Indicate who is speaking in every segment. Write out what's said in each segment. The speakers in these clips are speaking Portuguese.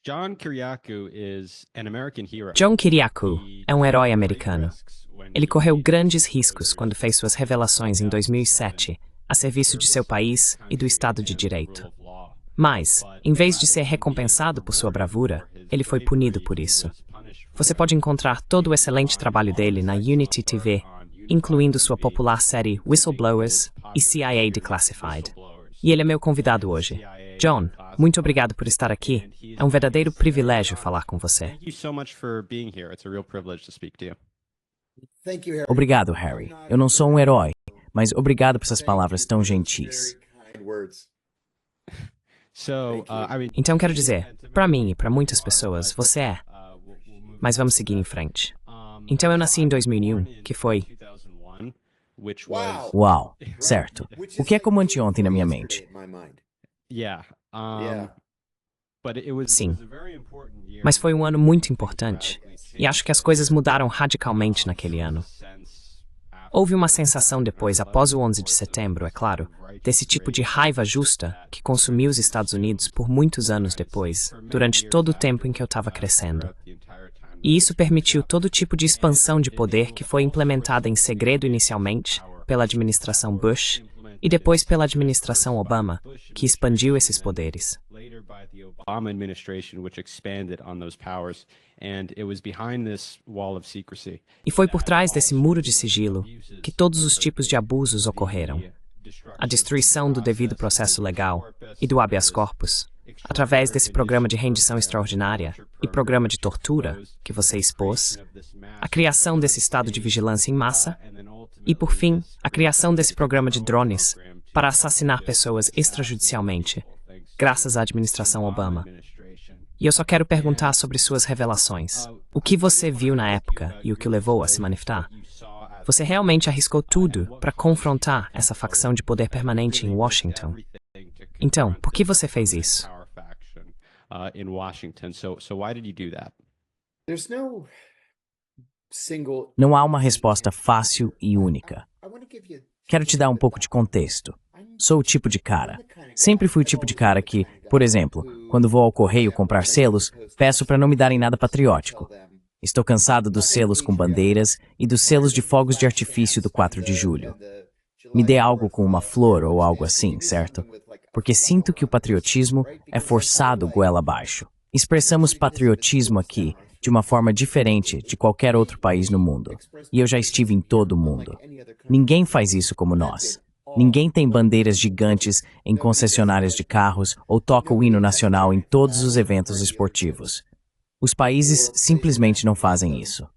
Speaker 1: John Kiriakou é um herói americano. Ele correu grandes riscos quando fez suas revelações em 2007 a serviço de seu país e do Estado de Direito. Mas, em vez de ser recompensado por sua bravura, ele foi punido por isso. Você pode encontrar todo o excelente trabalho dele na Unity TV, incluindo sua popular série Whistleblowers e CIA Declassified. E ele é meu convidado hoje. John, muito obrigado por estar aqui. É um verdadeiro privilégio falar com você.
Speaker 2: Obrigado, Harry. Eu não sou um herói, mas obrigado por essas palavras tão gentis.
Speaker 1: Então quero dizer, para mim e para muitas pessoas, você é. Mas vamos seguir em frente. Então eu nasci em 2001, que foi...
Speaker 2: Uau, certo. O que é como anteontem na minha mente?
Speaker 1: Sim. Mas foi um ano muito importante. E acho que as coisas mudaram radicalmente naquele ano. Houve uma sensação depois, após o 11 de setembro, é claro, desse tipo de raiva justa que consumiu os Estados Unidos por muitos anos depois, durante todo o tempo em que eu estava crescendo. E isso permitiu todo tipo de expansão de poder que foi implementada em segredo inicialmente pela administração Bush e depois pela administração Obama, que expandiu esses poderes. E foi por trás desse muro de sigilo que todos os tipos de abusos ocorreram. A destruição do devido processo legal e do habeas corpus, através desse programa de rendição extraordinária e programa de tortura que você expôs, a criação desse estado de vigilância em massa e, por fim, a criação desse programa de drones para assassinar pessoas extrajudicialmente, graças à administração Obama. E eu só quero perguntar sobre suas revelações. O que você viu na época e o que o levou a se manifestar? Você realmente arriscou tudo para confrontar essa facção de poder permanente em Washington. Então, por que você fez isso?
Speaker 2: Não há uma resposta fácil e única. Quero te dar um pouco de contexto. Sou o tipo de cara. Sempre fui o tipo de cara que, por exemplo, quando vou ao correio comprar selos, peço para não me darem nada patriótico. Estou cansado dos selos com bandeiras e dos selos de fogos de artifício do 4 de julho. Me dê algo com uma flor ou algo assim, certo? Porque sinto que o patriotismo é forçado goela abaixo. Expressamos patriotismo aqui de uma forma diferente de qualquer outro país no mundo. E eu já estive em todo o mundo. Ninguém faz isso como nós. Ninguém tem bandeiras gigantes em concessionárias de carros ou toca o hino nacional em todos os eventos esportivos. Os países simplesmente não fazem isso.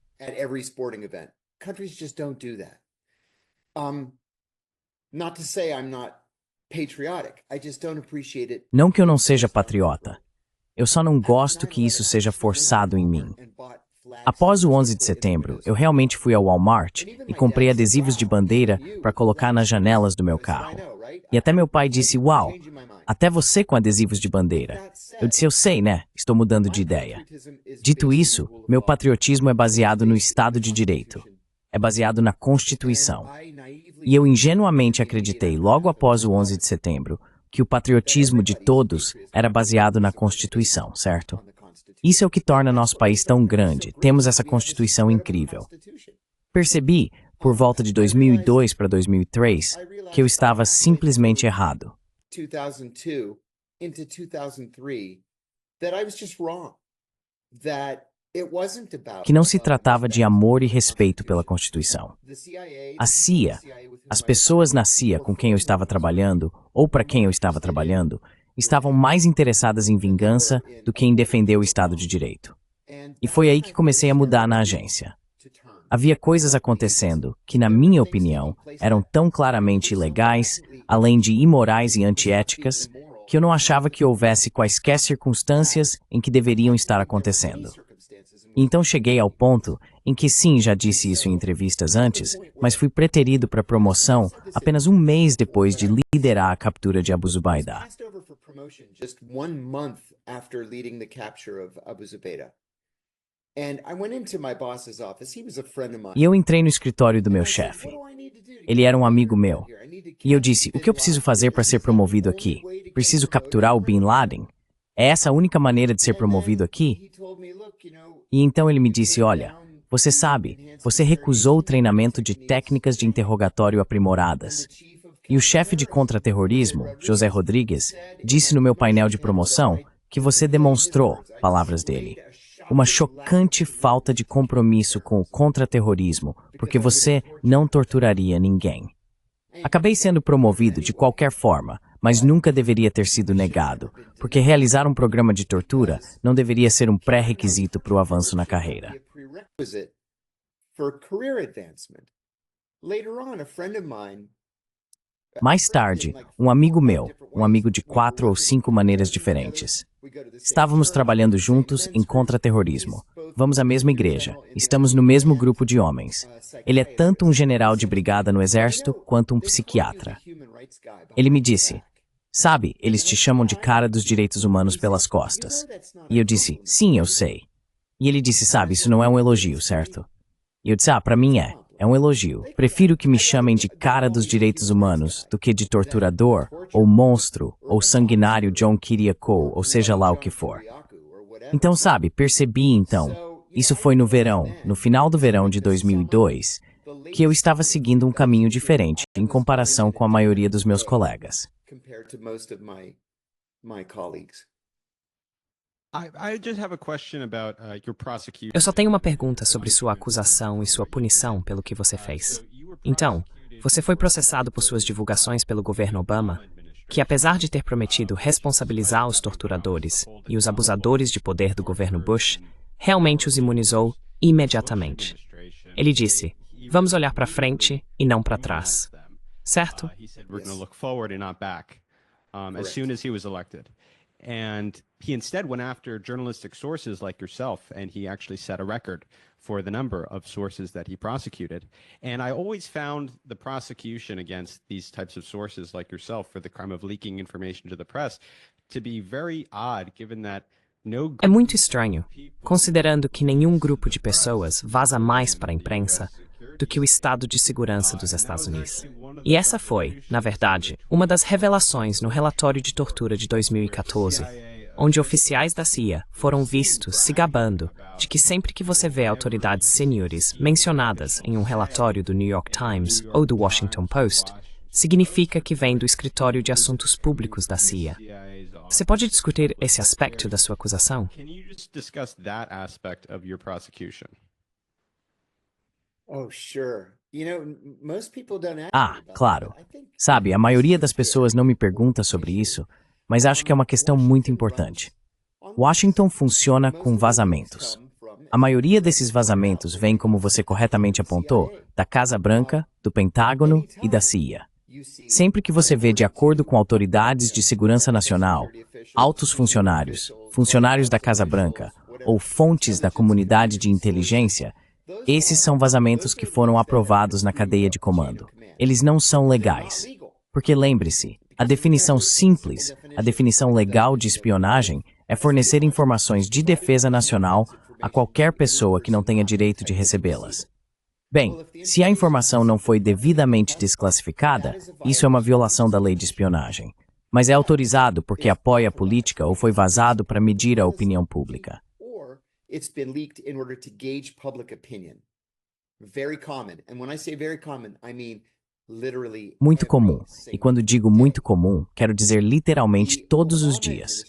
Speaker 2: Não que eu não seja patriota. Eu só não gosto que isso seja forçado em mim. Após o 11 de setembro, eu realmente fui ao Walmart e comprei adesivos de bandeira para colocar nas janelas do meu carro. E até meu pai disse, uau, até você com adesivos de bandeira. Eu disse, eu sei, né? Estou mudando de ideia. Dito isso, meu patriotismo é baseado no Estado de Direito. É baseado na Constituição. E eu ingenuamente acreditei, logo após o 11 de setembro, que o patriotismo de todos era baseado na Constituição, certo? Isso é o que torna nosso país tão grande. Temos essa Constituição incrível. Percebi, por volta de 2002 para 2003, que eu estava simplesmente errado. Que não se tratava de amor e respeito pela Constituição. A CIA, as pessoas na CIA com quem eu estava trabalhando, ou para quem eu estava trabalhando, estavam mais interessadas em vingança do que em defender o Estado de Direito. E foi aí que comecei a mudar na agência. Havia coisas acontecendo que, na minha opinião, eram tão claramente ilegais, além de imorais e antiéticas, que eu não achava que houvesse quaisquer circunstâncias em que deveriam estar acontecendo. Então cheguei ao ponto em que sim, já disse isso em entrevistas antes, mas fui preterido para promoção apenas um mês depois de liderar a captura de Abu Zubaydah. E eu entrei no escritório do meu chefe. Ele era um amigo meu. E eu disse, o que eu preciso fazer para ser promovido aqui? Preciso capturar o Bin Laden? É essa a única maneira de ser promovido aqui? E então ele me disse, olha, você sabe, você recusou o treinamento de técnicas de interrogatório aprimoradas. E o chefe de contra-terrorismo, José Rodrigues, disse no meu painel de promoção que você demonstrou, palavras dele, uma chocante falta de compromisso com o contra-terrorismo, porque você não torturaria ninguém. Acabei sendo promovido de qualquer forma, mas nunca deveria ter sido negado, porque realizar um programa de tortura não deveria ser um pré-requisito para o avanço na carreira. Mais tarde, um amigo meu, um amigo de 4 ou 5 maneiras diferentes. Estávamos trabalhando juntos em contra-terrorismo. Vamos à mesma igreja. Estamos no mesmo grupo de homens. Ele é tanto um general de brigada no exército quanto um psiquiatra. Ele me disse, sabe, eles te chamam de cara dos direitos humanos pelas costas. E eu disse, sim, eu sei. E ele disse, sabe, isso não é um elogio, certo? E eu disse, para mim é. É um elogio. Prefiro que me chamem de cara dos direitos humanos do que de torturador, ou monstro, ou sanguinário John Kiriakou, ou seja lá o que for. Então, sabe, percebi então, isso foi no verão, no final do verão de 2002, que eu estava seguindo um caminho diferente em comparação com a maioria dos meus colegas.
Speaker 1: Eu só tenho uma pergunta sobre sua acusação e sua punição pelo que você fez. Então, você foi processado por suas divulgações pelo governo Obama, que apesar de ter prometido responsabilizar os torturadores e os abusadores de poder do governo Bush, realmente os imunizou imediatamente. Ele disse, vamos olhar para frente e não para trás. Certo?
Speaker 3: And he instead went after journalistic sources like yourself, and he actually set a record for the number of sources that he prosecuted. And I always found the prosecution against these types of sources like yourself for the crime of leaking information to the press to be very odd, given that
Speaker 1: é muito estranho, considerando que nenhum grupo de pessoas vaza mais para a imprensa do que o Estado de Segurança dos Estados Unidos. E essa foi, na verdade, uma das revelações no relatório de tortura de 2014, onde oficiais da CIA foram vistos se gabando de que sempre que você vê autoridades sêniores mencionadas em um relatório do New York Times ou do Washington Post, significa que vem do Escritório de Assuntos Públicos da CIA. Você pode discutir esse aspecto da sua acusação?
Speaker 2: Claro. Sabe, a maioria das pessoas não me pergunta sobre isso, mas acho que é uma questão muito importante. Washington funciona com vazamentos. A maioria desses vazamentos vem, como você corretamente apontou, da Casa Branca, do Pentágono e da CIA. Sempre que você vê de acordo com autoridades de segurança nacional, altos funcionários, funcionários da Casa Branca ou fontes da comunidade de inteligência, esses são vazamentos que foram aprovados na cadeia de comando. Eles não são legais. Porque lembre-se, a definição simples, a definição legal de espionagem é fornecer informações de defesa nacional a qualquer pessoa que não tenha direito de recebê-las. Bem, se a informação não foi devidamente desclassificada, isso é uma violação da lei de espionagem. Mas é autorizado porque apoia a política ou foi vazado para medir a opinião pública.
Speaker 4: It's been leaked in order to gauge public opinion. Very common. And when I say very common, I mean literally.
Speaker 2: Muito comum. E quando digo muito comum, quero dizer literalmente todos os dias.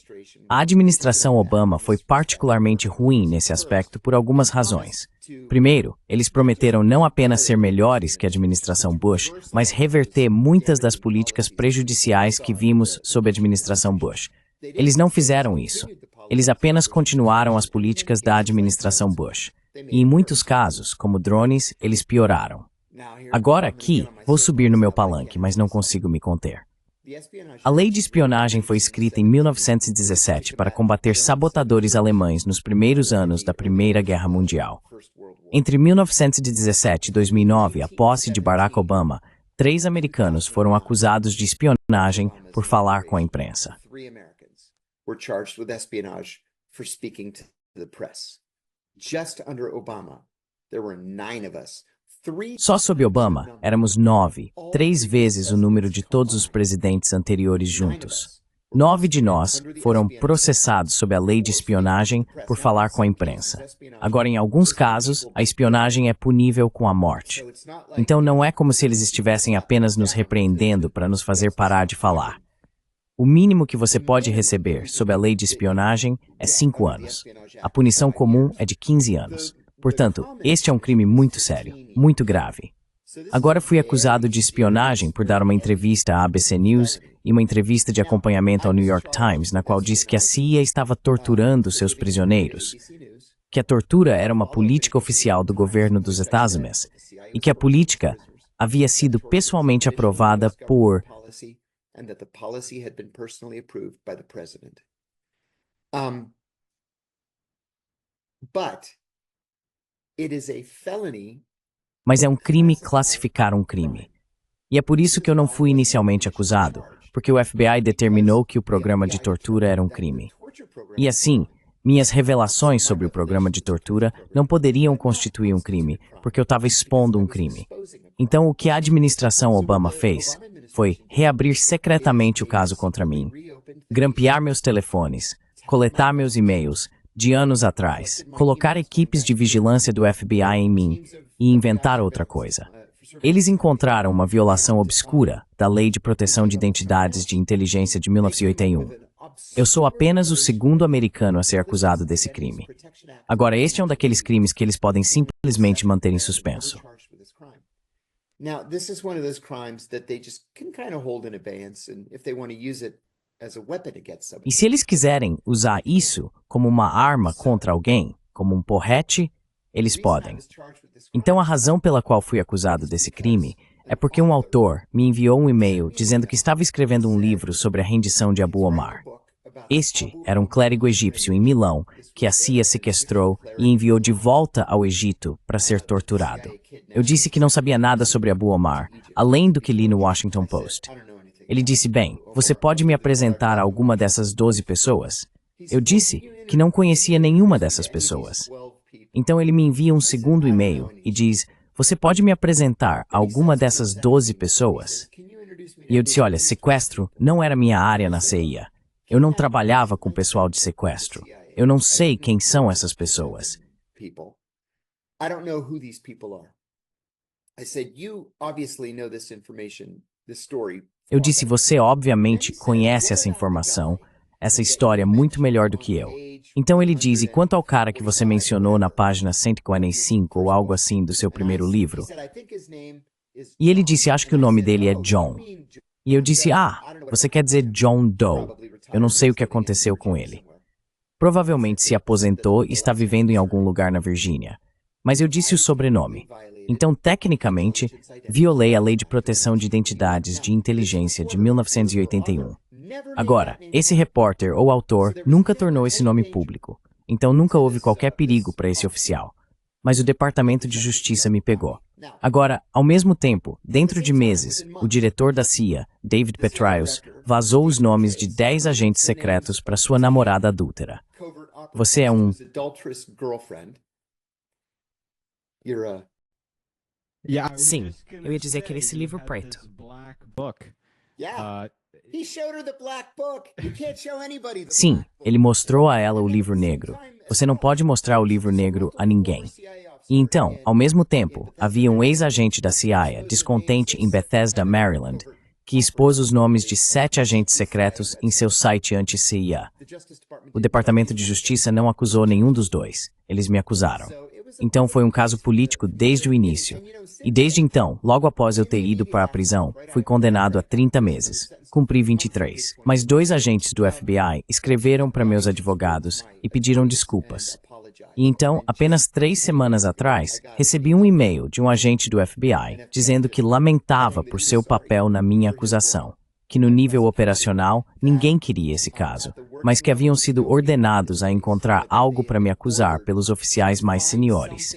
Speaker 2: A administração Obama foi particularmente ruim nesse aspecto por algumas razões. Primeiro, eles prometeram não apenas ser melhores que a administração Bush, mas reverter muitas das políticas prejudiciais que vimos sob a administração Bush. Eles não fizeram isso. Eles apenas continuaram as políticas da administração Bush. E em muitos casos, como drones, eles pioraram. Agora aqui, vou subir no meu palanque, mas não consigo me conter. A lei de espionagem foi escrita em 1917 para combater sabotadores alemães nos primeiros anos da Primeira Guerra Mundial. Entre 1917 e 2009, a posse de Barack Obama, 3 americanos foram acusados de espionagem por falar com a imprensa.
Speaker 4: Were charged with espionage for speaking to the press. Just under Obama, there were 9 of us.
Speaker 2: Só sob Obama, éramos 9, 3 vezes o número de todos os presidentes anteriores juntos. 9 de nós foram processados sob a lei de espionagem por falar com a imprensa. Agora, em alguns casos, a espionagem é punível com a morte. Então não é como se eles estivessem apenas nos repreendendo para nos fazer parar de falar. O mínimo que você pode receber sob a lei de espionagem é 5 anos. A punição comum é de 15 anos. Portanto, este é um crime muito sério, muito grave. Agora fui acusado de espionagem por dar uma entrevista à ABC News e uma entrevista de acompanhamento ao New York Times, na qual disse que a CIA estava torturando seus prisioneiros, que a tortura era uma política oficial do governo dos Estados Unidos e que a política havia sido pessoalmente aprovada por... Mas é um crime classificar um crime. E é por isso que eu não fui inicialmente acusado, porque o FBI determinou que o programa de tortura era um crime. E assim, minhas revelações sobre o programa de tortura não poderiam constituir um crime, porque eu estava expondo um crime. Então, o que a administração Obama fez foi reabrir secretamente o caso contra mim, grampear meus telefones, coletar meus e-mails de anos atrás, colocar equipes de vigilância do FBI em mim e inventar outra coisa. Eles encontraram uma violação obscura da Lei de Proteção de Identidades de Inteligência de 1981. Eu sou apenas o segundo americano a ser acusado desse crime. Agora, este é um daqueles crimes que eles podem simplesmente manter em suspenso. E se eles quiserem usar isso como uma arma contra alguém, como um porrete, eles podem. Então a razão pela qual fui acusado desse crime é porque um autor me enviou um e-mail dizendo que estava escrevendo um livro sobre a rendição de Abu Omar. Este era um clérigo egípcio em Milão que a CIA sequestrou e enviou de volta ao Egito para ser torturado. Eu disse que não sabia nada sobre Abu Omar, além do que li no Washington Post. Ele disse, bem, você pode me apresentar alguma dessas 12 pessoas? Eu disse que não conhecia nenhuma dessas pessoas. Então ele me envia um segundo e-mail e diz, você pode me apresentar alguma dessas 12 pessoas? E eu disse, olha, sequestro não era minha área na CIA. Eu não trabalhava com pessoal de sequestro. Eu não sei quem são essas pessoas. Eu disse, você obviamente conhece essa informação, essa história muito melhor do que eu. Então ele diz, e quanto ao cara que você mencionou na página 145 ou algo assim do seu primeiro livro? E ele disse, acho que o nome dele é John. E eu disse, você quer dizer John Doe. Eu não sei o que aconteceu com ele. Provavelmente se aposentou e está vivendo em algum lugar na Virgínia. Mas eu disse o sobrenome. Então, tecnicamente, violei a Lei de Proteção de Identidades de Inteligência de 1981. Agora, esse repórter ou autor nunca tornou esse nome público, então nunca houve qualquer perigo para esse oficial. Mas o Departamento de Justiça me pegou. Agora, ao mesmo tempo, dentro de meses, o diretor da CIA, David Petraeus, vazou os nomes de 10 agentes secretos para sua namorada adúltera. Você é um...
Speaker 1: Sim, eu ia dizer que era esse livro preto.
Speaker 2: Sim, ele mostrou a ela o livro negro. Você não pode mostrar o livro negro a ninguém. E então, ao mesmo tempo, havia um ex-agente da CIA, descontente em Bethesda, Maryland, que expôs os nomes de 7 agentes secretos em seu site anti-CIA. O Departamento de Justiça não acusou nenhum dos dois. Eles me acusaram. Então foi um caso político desde o início. E desde então, logo após eu ter ido para a prisão, fui condenado a 30 meses. Cumpri 23. Mas 2 agentes do FBI escreveram para meus advogados e pediram desculpas. E então, apenas 3 semanas atrás, recebi um e-mail de um agente do FBI dizendo que lamentava por seu papel na minha acusação, que no nível operacional ninguém queria esse caso, mas que haviam sido ordenados a encontrar algo para me acusar pelos oficiais mais seniores.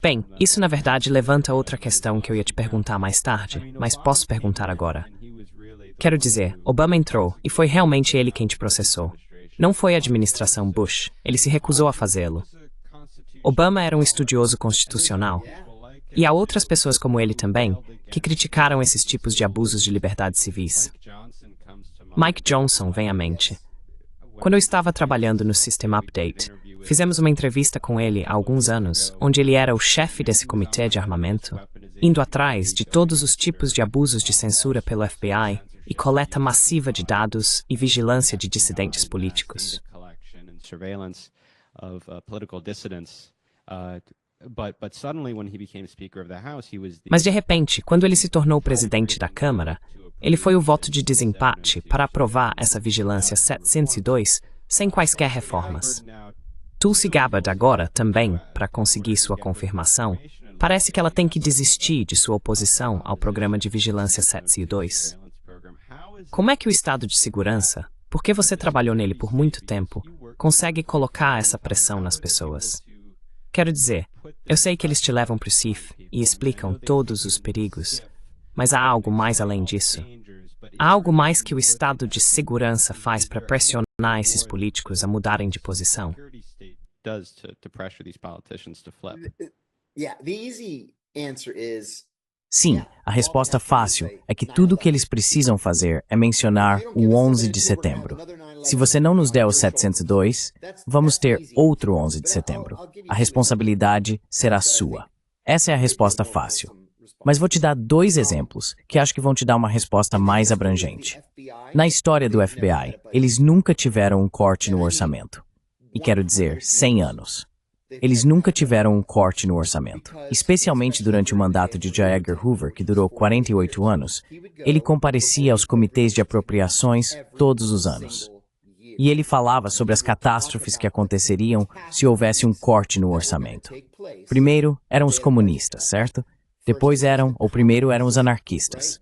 Speaker 1: Bem, isso na verdade levanta outra questão que eu ia te perguntar mais tarde, mas posso perguntar agora. Quero dizer, Obama entrou e foi realmente ele quem te processou. Não foi a administração Bush, ele se recusou a fazê-lo. Obama era um estudioso constitucional. E há outras pessoas como ele também, que criticaram esses tipos de abusos de liberdades civis. Mike Johnson vem à mente. Quando eu estava trabalhando no System Update, fizemos uma entrevista com ele há alguns anos, onde ele era o chefe desse comitê de armamento, indo atrás de todos os tipos de abusos de censura pelo FBI e coleta massiva de dados e vigilância de dissidentes políticos. Mas de repente, quando ele se tornou presidente da Câmara, ele foi o voto de desempate para aprovar essa vigilância 702 sem quaisquer reformas. Tulsi Gabbard agora, também, para conseguir sua confirmação, parece que ela tem que desistir de sua oposição ao programa de vigilância 702. Como é que o estado de segurança, porque você trabalhou nele por muito tempo, consegue colocar essa pressão nas pessoas? Quero dizer, eu sei que eles te levam para o CIF e explicam todos os perigos, mas há algo mais além disso. Há algo mais que o estado de segurança faz para pressionar esses políticos a mudarem de posição?
Speaker 2: Sim, a resposta fácil é que tudo o que eles precisam fazer é mencionar o 11 de setembro. Se você não nos der o 702, vamos ter outro 11 de setembro. A responsabilidade será sua. Essa é a resposta fácil. Mas vou te dar 2 exemplos que acho que vão te dar uma resposta mais abrangente. Na história do FBI, eles nunca tiveram um corte no orçamento. E quero dizer, 100 anos. Eles nunca tiveram um corte no orçamento. Especialmente durante o mandato de J. Edgar Hoover, que durou 48 anos, ele comparecia aos comitês de apropriações todos os anos. E ele falava sobre as catástrofes que aconteceriam se houvesse um corte no orçamento. Primeiro eram os comunistas, certo? Depois primeiro eram os anarquistas.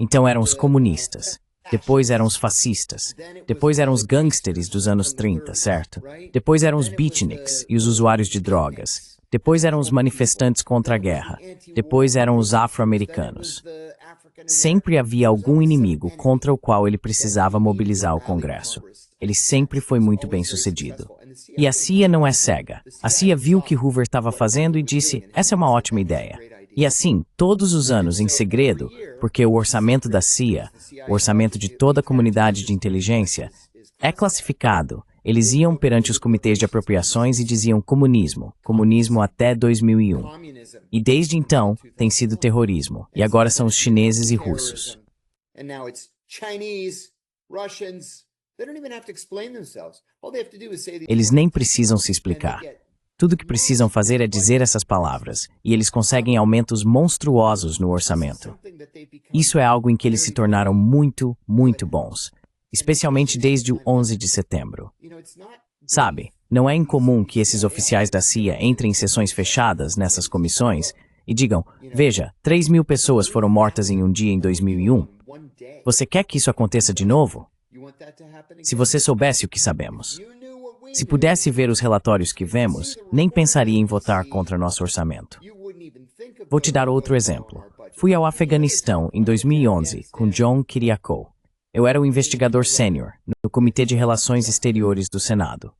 Speaker 2: Então eram os comunistas. Depois eram os fascistas. Depois eram os gangsters dos anos 30, certo? Depois eram os beatniks e os usuários de drogas. Depois eram os manifestantes contra a guerra. Depois eram os afro-americanos. Sempre havia algum inimigo contra o qual ele precisava mobilizar o Congresso. Ele sempre foi muito bem-sucedido. E a CIA não é cega. A CIA viu o que Hoover estava fazendo e disse, essa é uma ótima ideia. E assim, todos os anos, em segredo, porque o orçamento da CIA, o orçamento de toda a comunidade de inteligência, é classificado. Eles iam perante os comitês de apropriações e diziam comunismo até 2001. E desde então, tem sido terrorismo. E agora são os chineses e russos. Eles nem precisam se explicar. Tudo que precisam fazer é dizer essas palavras, e eles conseguem aumentos monstruosos no orçamento. Isso é algo em que eles se tornaram muito, muito bons, especialmente desde o 11 de setembro. Sabe, não é incomum que esses oficiais da CIA entrem em sessões fechadas nessas comissões e digam, veja, 3.000 pessoas foram mortas em um dia em 2001. Você quer que isso aconteça de novo? Se você soubesse o que sabemos. Se pudesse ver os relatórios que vemos, nem pensaria em votar contra nosso orçamento. Vou te dar outro exemplo. Fui ao Afeganistão em 2011 com John Kiriakou. Eu era o investigador sênior no Comitê de Relações Exteriores do Senado.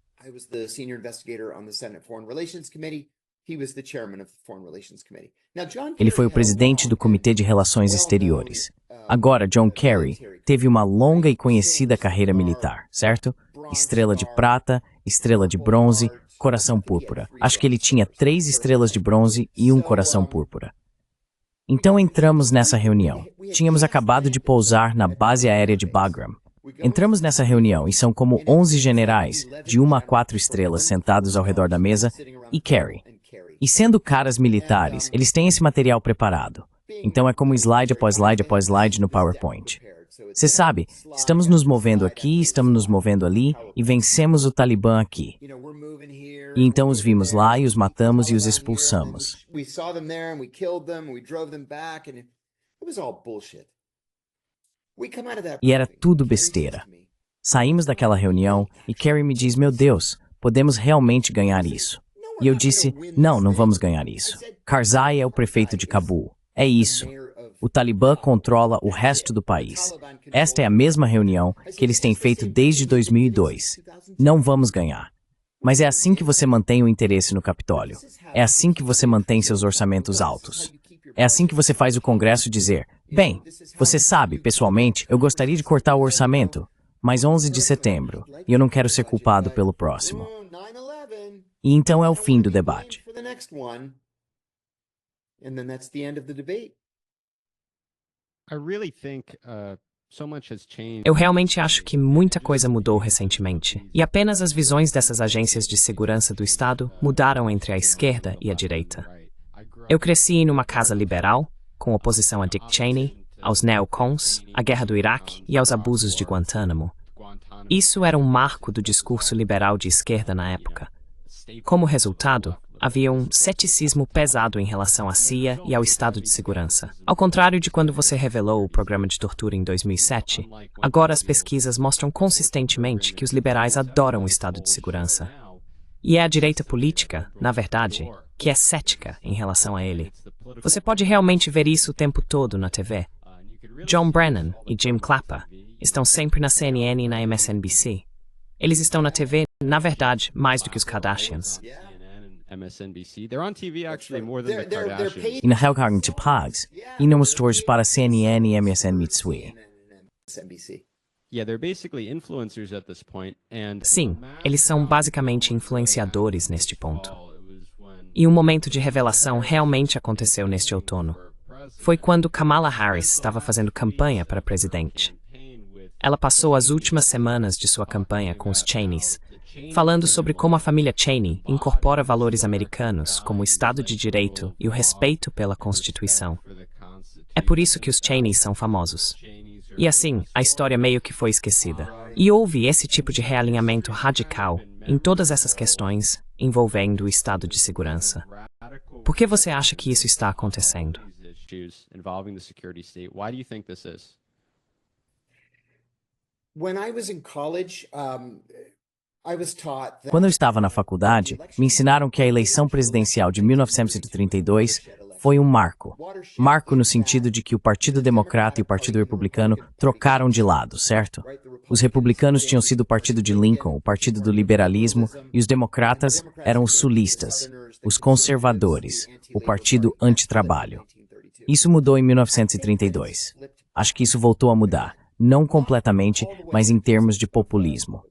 Speaker 2: Ele foi o presidente do Comitê de Relações Exteriores. Agora, John Kerry teve uma longa e conhecida carreira militar, certo? Estrela de prata, estrela de bronze, coração púrpura. Acho que ele tinha 3 estrelas de bronze e 1 coração púrpura. Então entramos nessa reunião. Tínhamos acabado de pousar na base aérea de Bagram. Entramos nessa reunião e são como 11 generais, de 1 a 4 estrelas, sentados ao redor da mesa, e Kerry. E sendo caras militares, eles têm esse material preparado. Então é como slide após slide após slide no PowerPoint. Você sabe, estamos nos movendo aqui, estamos nos movendo ali, e vencemos o Talibã aqui. E então os vimos lá e os matamos e os expulsamos. E era tudo besteira. Saímos daquela reunião e Kerry me diz, meu Deus, podemos realmente ganhar isso. E eu disse, não vamos ganhar isso. Karzai é o prefeito de Cabul. É isso. O Talibã controla o resto do país. Esta é a mesma reunião que eles têm feito desde 2002. Não vamos ganhar. Mas é assim que você mantém o interesse no Capitólio. É assim que você mantém seus orçamentos altos. É assim que você faz o Congresso dizer, bem, você sabe, pessoalmente, eu gostaria de cortar o orçamento, mas 11 de setembro, e eu não quero ser culpado pelo próximo. E então é o fim do debate.
Speaker 1: Eu realmente acho que muita coisa mudou recentemente, e apenas as visões dessas agências de segurança do Estado mudaram entre a esquerda e a direita. Eu cresci numa casa liberal, com oposição a Dick Cheney, aos neocons, à guerra do Iraque e aos abusos de Guantánamo. Isso era um marco do discurso liberal de esquerda na época. Como resultado, havia um ceticismo pesado em relação à CIA e ao Estado de Segurança. Ao contrário de quando você revelou o programa de tortura em 2007, agora as pesquisas mostram consistentemente que os liberais adoram o Estado de Segurança. E é a direita política, na verdade, que é cética em relação a ele. Você pode realmente ver isso o tempo todo na TV. John Brennan e Jim Clapper estão sempre na CNN e na MSNBC. Eles estão na TV, na verdade, mais do que os Kardashians.
Speaker 2: E nahałam to Pogs, e não mostros para CNN e MSNBC.
Speaker 1: Sim, eles são basicamente influenciadores neste ponto. E um momento de revelação realmente aconteceu neste outono. Foi quando Kamala Harris estava fazendo campanha para presidente. Ela passou as últimas semanas de sua campanha com os Cheneys, falando sobre como a família Cheney incorpora valores americanos como o Estado de Direito e o respeito pela Constituição. É por isso que os Cheneys são famosos. E assim, a história meio que foi esquecida. E houve esse tipo de realinhamento radical em todas essas questões envolvendo o Estado de Segurança. Por que você acha que isso está acontecendo?
Speaker 2: Quando eu estava na faculdade, me ensinaram que a eleição presidencial de 1932 foi um marco. Marco no sentido de que o Partido Democrata e o Partido Republicano trocaram de lado, certo? Os republicanos tinham sido o partido de Lincoln, o partido do liberalismo, e os democratas eram os sulistas, os conservadores, o partido antitrabalho. Isso mudou em 1932. Acho que isso voltou a mudar, não completamente, mas em termos de populismo.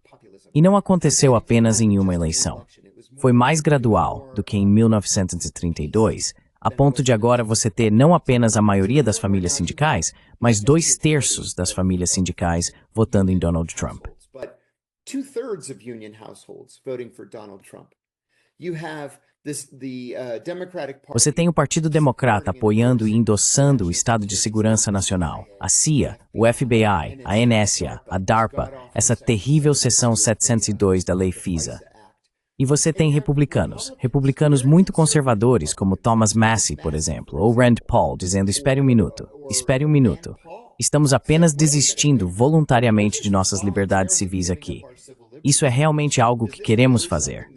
Speaker 2: E não aconteceu apenas em uma eleição. Foi mais gradual do que em 1932, a ponto de agora você ter não apenas a maioria das famílias sindicais, mas 2/3 das famílias sindicais votando em Donald Trump. Você tem o Partido Democrata apoiando e endossando o Estado de Segurança Nacional, a CIA, o FBI, a NSA, a DARPA, essa terrível seção 702 da Lei FISA. E você tem republicanos muito conservadores, como Thomas Massie, por exemplo, ou Rand Paul, dizendo espere um minuto. Estamos apenas desistindo voluntariamente de nossas liberdades civis aqui. Isso é realmente algo que queremos fazer.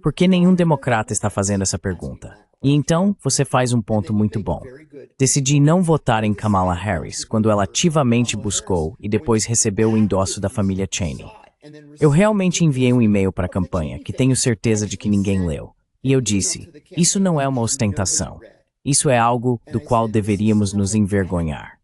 Speaker 2: Por que nenhum democrata está fazendo essa pergunta? E então, você faz um ponto muito bom. Decidi não votar em Kamala Harris quando ela ativamente buscou e depois recebeu o endosso da família Cheney. Eu realmente enviei um e-mail para a campanha que tenho certeza de que ninguém leu. E eu disse, isso não é uma ostentação. Isso é algo do qual deveríamos nos envergonhar.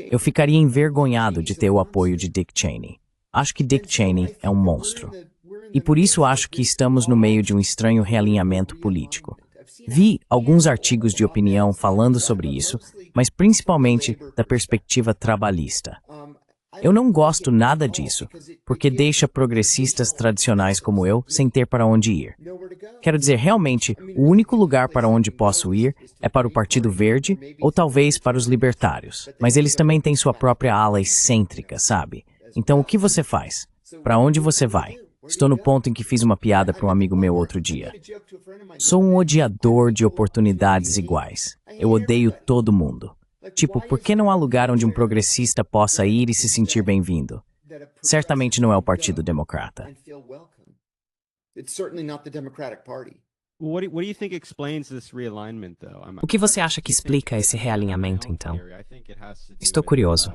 Speaker 2: Eu ficaria envergonhado de ter o apoio de Dick Cheney. Acho que Dick Cheney é um monstro. E por isso acho que estamos no meio de um estranho realinhamento político. Vi alguns artigos de opinião falando sobre isso, mas principalmente da perspectiva trabalhista. Eu não gosto nada disso, porque deixa progressistas tradicionais como eu sem ter para onde ir. Quero dizer, realmente, o único lugar para onde posso ir é para o Partido Verde ou talvez para os libertários. Mas eles também têm sua própria ala excêntrica, sabe? Então o que você faz? Para onde você vai? Estou no ponto em que fiz uma piada para um amigo meu outro dia. Sou um odiador de oportunidades iguais. Eu odeio todo mundo. Tipo, por que não há lugar onde um progressista possa ir e se sentir bem-vindo? Certamente não é o Partido Democrata.
Speaker 3: What do you think explains this realignment, though?
Speaker 1: O que você acha que explica esse realinhamento, então? Estou curioso.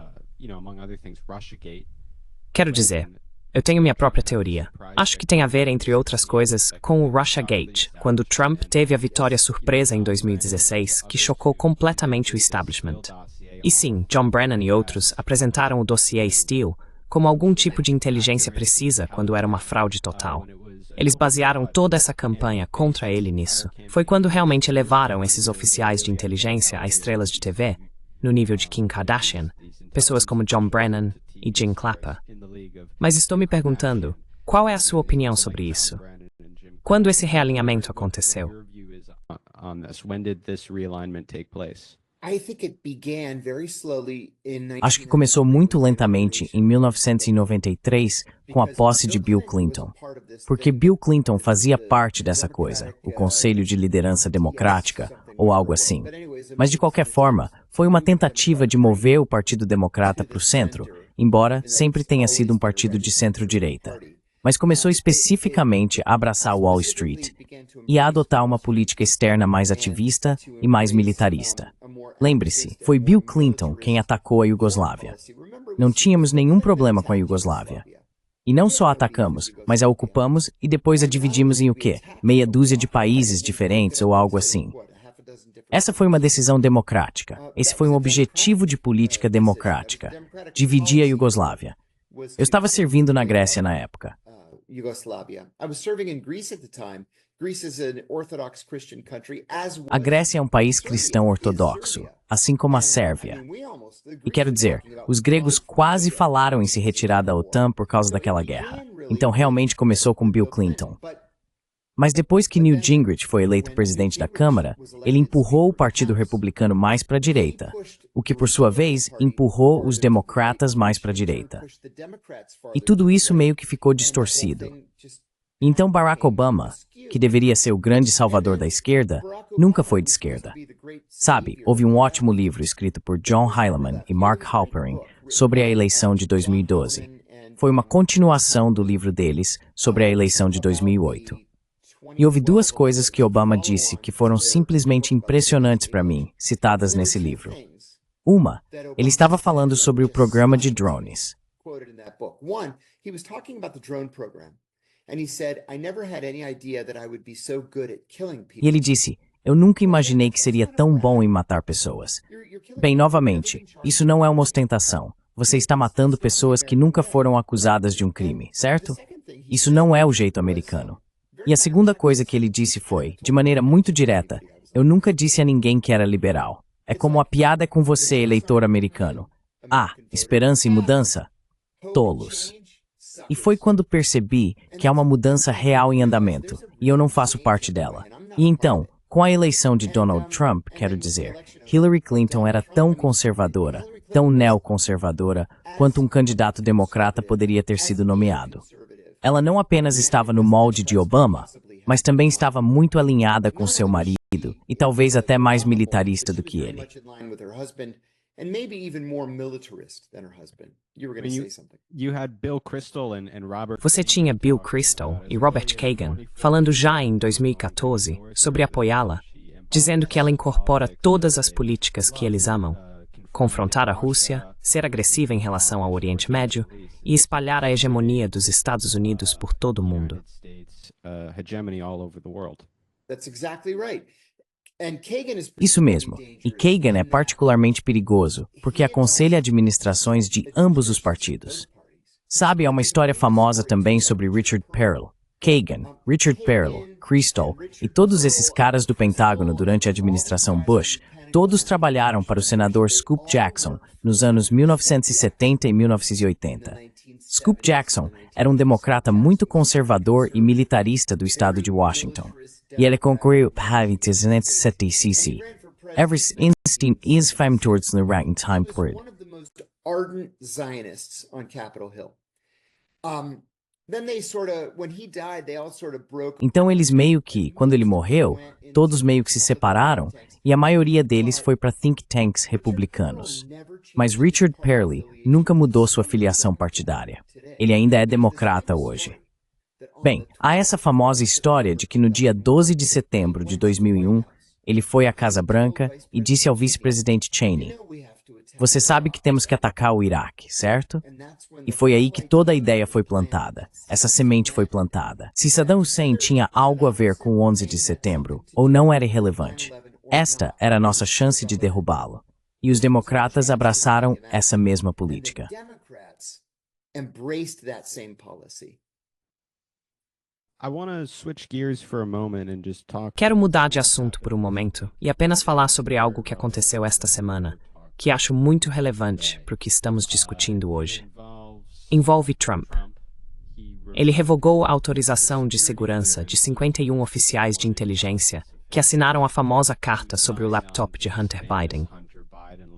Speaker 1: Quero dizer, eu tenho minha própria teoria. Acho que tem a ver, entre outras coisas, com o Russiagate, quando Trump teve a vitória surpresa em 2016, que chocou completamente o establishment. E sim, John Brennan e outros apresentaram o dossiê Steele como algum tipo de inteligência precisa quando era uma fraude total. Eles basearam toda essa campanha contra ele nisso. Foi quando realmente elevaram esses oficiais de inteligência a estrelas de TV, no nível de Kim Kardashian, pessoas como John Brennan e Jim Clapper. Mas estou me perguntando, qual é a sua opinião sobre isso? Quando esse realinhamento aconteceu?
Speaker 2: Acho que começou muito lentamente em 1993 com a posse de Bill Clinton. Porque Bill Clinton fazia parte dessa coisa, o Conselho de Liderança Democrática, ou algo assim. Mas de qualquer forma, foi uma tentativa de mover o Partido Democrata para o centro, embora sempre tenha sido um partido de centro-direita. Mas começou especificamente a abraçar Wall Street e a adotar uma política externa mais ativista e mais militarista. Lembre-se, foi Bill Clinton quem atacou a Iugoslávia. Não tínhamos nenhum problema com a Iugoslávia. E não só a atacamos, mas a ocupamos e depois a dividimos em o quê? Meia dúzia de países diferentes ou algo assim. Essa foi uma decisão democrática. Esse foi um objetivo de política democrática. Dividir a Iugoslávia. Eu estava servindo na Grécia na época. A Grécia é um país cristão ortodoxo, assim como a Sérvia. E quero dizer, os gregos quase falaram em se retirar da OTAN por causa daquela guerra. Então realmente começou com Bill Clinton. Mas depois que Newt Gingrich foi eleito presidente da Câmara, ele empurrou o Partido Republicano mais para a direita, o que por sua vez empurrou os democratas mais para a direita. E tudo isso meio que ficou distorcido. Então Barack Obama, que deveria ser o grande salvador da esquerda, nunca foi de esquerda. Sabe, houve um ótimo livro escrito por John Heilemann e Mark Halperin sobre a eleição de 2012. Foi uma continuação do livro deles sobre a eleição de 2008. E houve duas coisas que Obama disse que foram simplesmente impressionantes para mim, citadas nesse livro. Uma, ele estava falando sobre o programa de drones. E ele disse, eu nunca imaginei que seria tão bom em matar pessoas. Bem, novamente, isso não é uma ostentação. Você está matando pessoas que nunca foram acusadas de um crime, certo? Isso não é o jeito americano. E a segunda coisa que ele disse foi, de maneira muito direta, eu nunca disse a ninguém que era liberal. É como a piada é com você, eleitor americano. Ah, esperança e mudança? Tolos. E foi quando percebi que há uma mudança real em andamento, e eu não faço parte dela. E então, com a eleição de Donald Trump, quero dizer, Hillary Clinton era tão conservadora, tão neoconservadora, quanto um candidato democrata poderia ter sido nomeado. Ela não apenas estava no molde de Obama, mas também estava muito alinhada com seu marido, e talvez até mais militarista do que ele.
Speaker 1: Você tinha Bill Kristol e Robert Kagan falando já em 2014 sobre apoiá-la, dizendo que ela incorpora todas as políticas que eles amam. Confrontar a Rússia, ser agressiva em relação ao Oriente Médio e espalhar a hegemonia dos Estados Unidos por todo o mundo.
Speaker 2: Isso mesmo. E Kagan é particularmente perigoso, porque aconselha administrações de ambos os partidos. Sabe, há uma história famosa também sobre Richard Perle. Kagan, Richard Perle, Kristol e todos esses caras do Pentágono durante a administração Bush, todos trabalharam para o senador Scoop Jackson nos anos 1970 e 1980. Scoop Jackson era um democrata muito conservador e militarista do estado de Washington. E ele concorreu para 1976. Einstein is famed towards the right time period. Então eles meio que, quando ele morreu, todos meio que se separaram e a maioria deles foi para think tanks republicanos. Mas Richard Perle nunca mudou sua filiação partidária. Ele ainda é democrata hoje. Bem, há essa famosa história de que no dia 12 de setembro de 2001, ele foi à Casa Branca e disse ao vice-presidente Cheney: "Você sabe que temos que atacar o Iraque, certo?" E foi aí que toda a ideia foi plantada. Essa semente foi plantada. Se Saddam Hussein tinha algo a ver com o 11 de setembro, ou não era irrelevante, esta era a nossa chance de derrubá-lo. E os democratas abraçaram essa mesma política.
Speaker 1: Quero mudar de assunto por um momento e apenas falar sobre algo que aconteceu esta semana, que acho muito relevante para o que estamos discutindo hoje. Envolve Trump. Ele revogou a autorização de segurança de 51 oficiais de inteligência que assinaram a famosa carta sobre o laptop de Hunter Biden.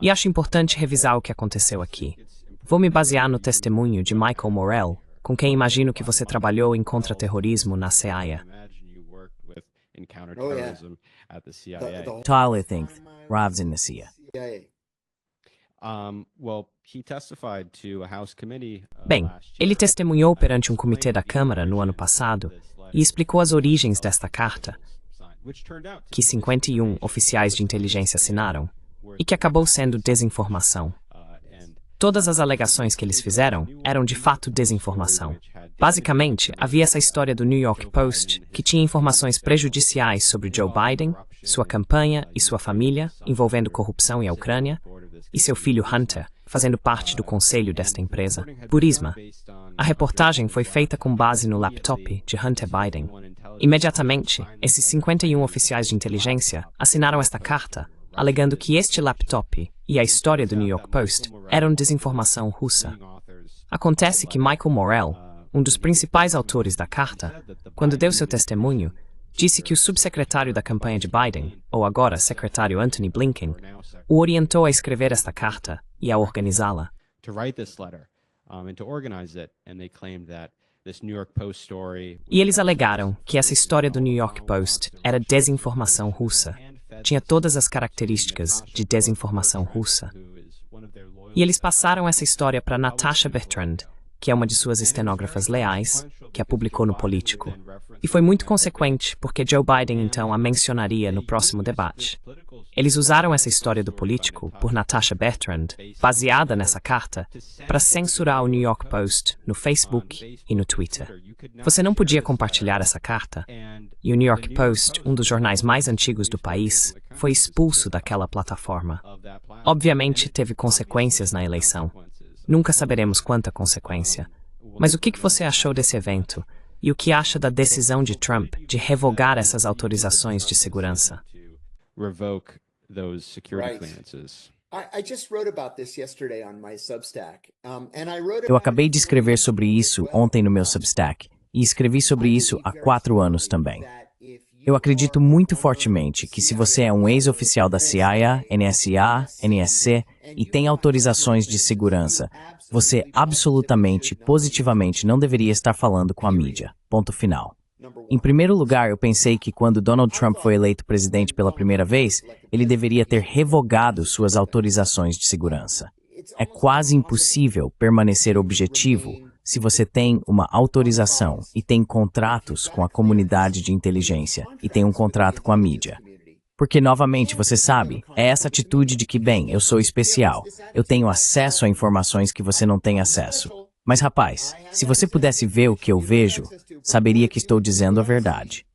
Speaker 1: E acho importante revisar o que aconteceu aqui. Vou me basear no testemunho de Michael Morell, com quem imagino que você trabalhou em contra-terrorismo na CIA.
Speaker 2: Tal, I think, Ravs in the CIA.
Speaker 1: Bem, ele testemunhou perante um comitê da Câmara no ano passado e explicou as origens desta carta, que 51 oficiais de inteligência assinaram, e que acabou sendo desinformação. Todas as alegações que eles fizeram eram de fato desinformação. Basicamente, havia essa história do New York Post que tinha informações prejudiciais sobre Joe Biden, sua campanha e sua família, envolvendo corrupção e a Ucrânia, e seu filho Hunter, fazendo parte do conselho desta empresa, Burisma. A reportagem foi feita com base no laptop de Hunter Biden. Imediatamente, esses 51 oficiais de inteligência assinaram esta carta, alegando que este laptop e a história do New York Post eram desinformação russa. Acontece que Michael Morell, um dos principais autores da carta, quando deu seu testemunho, disse que o subsecretário da campanha de Biden, ou agora secretário Antony Blinken, o orientou a escrever esta carta e a organizá-la. E eles alegaram que essa história do New York Post era desinformação russa. Tinha todas as características de desinformação russa. E eles passaram essa história para Natasha Bertrand, que é uma de suas estenógrafas leais, que a publicou no Político. E foi muito consequente, porque Joe Biden então a mencionaria no próximo debate. Eles usaram essa história do Político, por Natasha Bertrand, baseada nessa carta, para censurar o New York Post no Facebook e no Twitter. Você não podia compartilhar essa carta, e o New York Post, um dos jornais mais antigos do país, foi expulso daquela plataforma. Obviamente, teve consequências na eleição. Nunca saberemos quanta consequência. Mas o que você achou desse evento? E o que acha da decisão de Trump de revogar essas autorizações de segurança?
Speaker 2: Eu acabei de escrever sobre isso ontem no meu Substack, e escrevi sobre isso há 4 anos também. Eu acredito muito fortemente que se você é um ex-oficial da CIA, NSA, NSC e tem autorizações de segurança, você absolutamente, positivamente não deveria estar falando com a mídia. Ponto final. Em primeiro lugar, eu pensei que quando Donald Trump foi eleito presidente pela primeira vez, ele deveria ter revogado suas autorizações de segurança. É quase impossível permanecer objetivo se você tem uma autorização e tem contratos com a comunidade de inteligência e tem um contrato com a mídia. Porque, novamente, você sabe, é essa atitude de que, bem, eu sou especial, eu tenho acesso a informações que você não tem acesso. Mas, rapaz, se você pudesse ver o que eu vejo, saberia que estou dizendo a verdade.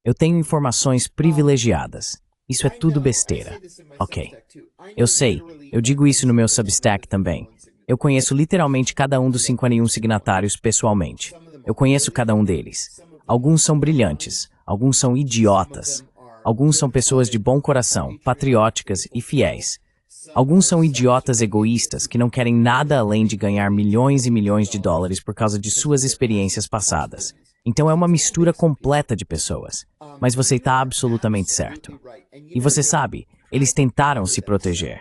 Speaker 2: Eu tenho informações privilegiadas. Isso é tudo besteira. Ok. Eu sei, eu digo isso no meu Substack também. Eu conheço literalmente cada um dos 51 signatários pessoalmente. Eu conheço cada um deles. Alguns são brilhantes, alguns são idiotas. Alguns são pessoas de bom coração, patrióticas e fiéis. Alguns são idiotas egoístas que não querem nada além de ganhar milhões e milhões de dólares por causa de suas experiências passadas. Então é uma mistura completa de pessoas. Mas você está absolutamente certo. E você sabe, eles tentaram se proteger.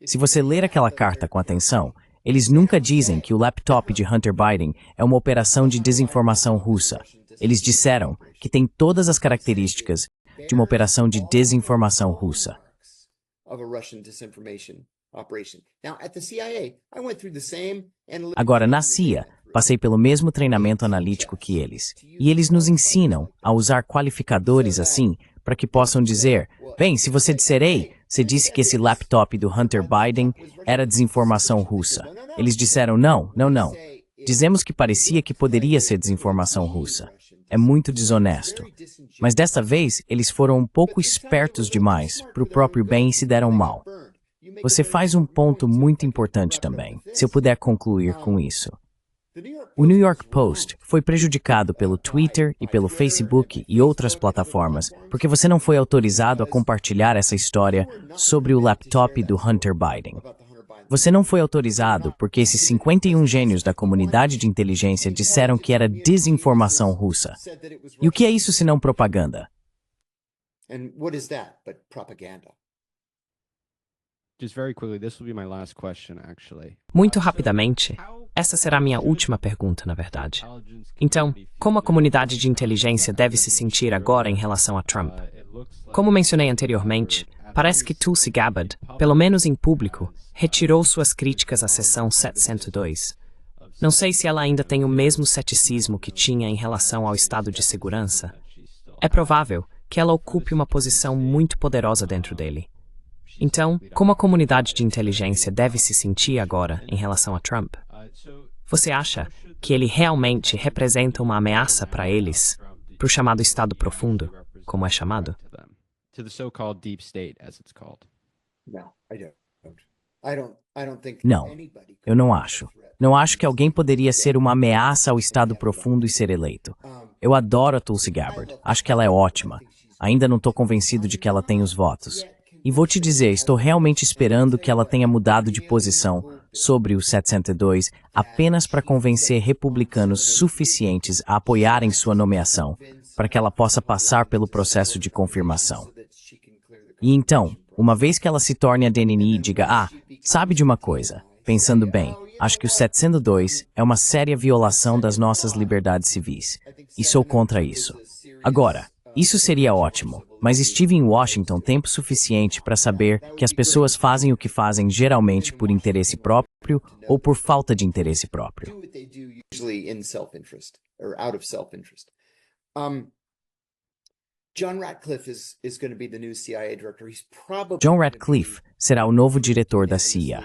Speaker 2: Se você ler aquela carta com atenção, eles nunca dizem que o laptop de Hunter Biden é uma operação de desinformação russa. Eles disseram que tem todas as características de uma operação de desinformação russa.
Speaker 4: operation. Now, at the CIA, I went through the same analytical
Speaker 2: Agora, na
Speaker 4: training
Speaker 2: CIA,
Speaker 4: that they went through.
Speaker 2: passei pelo mesmo treinamento analítico que eles. E eles nos ensinam a usar qualificadores assim para que possam dizer: bem, se você disser ei, você disse que esse laptop do Hunter Biden era desinformação russa. Eles disseram não, não, não. Dizemos que parecia que poderia ser desinformação russa. É muito desonesto. Mas dessa vez, eles foram um pouco espertos demais para o próprio bem e se deram mal. Você faz um ponto muito importante também, se eu puder concluir com isso. O New York Post foi prejudicado pelo Twitter e pelo Facebook e outras plataformas porque você não foi autorizado a compartilhar essa história sobre o laptop do Hunter Biden. Você não foi autorizado porque esses 51 gênios da comunidade de inteligência disseram que era desinformação russa. E o que é isso senão propaganda?
Speaker 4: And what is that but propaganda?
Speaker 3: Just very quickly, this will be my last question, actually.
Speaker 1: Muito rapidamente, essa será minha última pergunta, na verdade. Então, como a comunidade de inteligência deve se sentir agora em relação a Trump? Como mencionei anteriormente, parece que Tulsi Gabbard, pelo menos em público, retirou suas críticas à seção 702. Não sei se ela ainda tem o mesmo ceticismo que tinha em relação ao estado de segurança. É provável que ela ocupe uma posição muito poderosa dentro dele. Então, como a comunidade de inteligência deve se sentir agora em relação a Trump? Você acha que ele realmente representa uma ameaça para eles, para o chamado Estado Profundo, como é chamado?
Speaker 3: To the so-called deep state, as it's called.
Speaker 4: No, I don't think
Speaker 2: Não,
Speaker 4: anybody
Speaker 2: eu não acho. Não acho que alguém poderia ser uma ameaça ao Estado Profundo e ser eleito. Eu adoro a Tulsi Gabbard. Acho que ela é ótima. Ainda não estou convencido de que ela tem os votos. E vou te dizer, estou realmente esperando que ela tenha mudado de posição sobre o 702 apenas para convencer republicanos suficientes a apoiarem sua nomeação, para que ela possa passar pelo processo de confirmação. E então, uma vez que ela se torne a DNI e diga, sabe de uma coisa, pensando bem, acho que o 702 é uma séria violação das nossas liberdades civis, e sou contra isso. Agora, isso seria ótimo, mas estive em Washington tempo suficiente para saber que as pessoas fazem o que fazem geralmente por interesse próprio ou por falta de interesse próprio.
Speaker 4: do what they do usually in self-interest or out of self-interest. John Ratcliffe is going to be the new CIA director. He's probably
Speaker 2: John Ratcliffe será o novo diretor da CIA.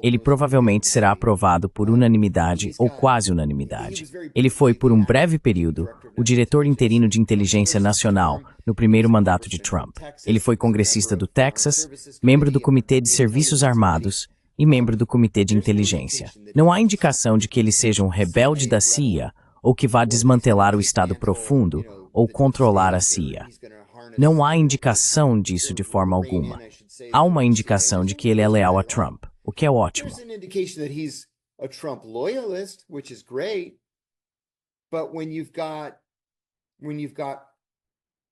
Speaker 2: Ele provavelmente será aprovado por unanimidade ou quase unanimidade. Ele foi, por um breve período, o diretor interino de inteligência nacional no primeiro mandato de Trump. Ele foi congressista do Texas, membro do Comitê de Serviços Armados e membro do Comitê de Inteligência. Não há indicação de que ele seja um rebelde da CIA ou que vá desmantelar o Estado Profundo ou controlar a CIA. Não há indicação disso de forma alguma. Há uma indicação de que ele é leal a Trump, o que é ótimo.
Speaker 4: There's an indication that he's a Trump loyalist, which is great. But when you've got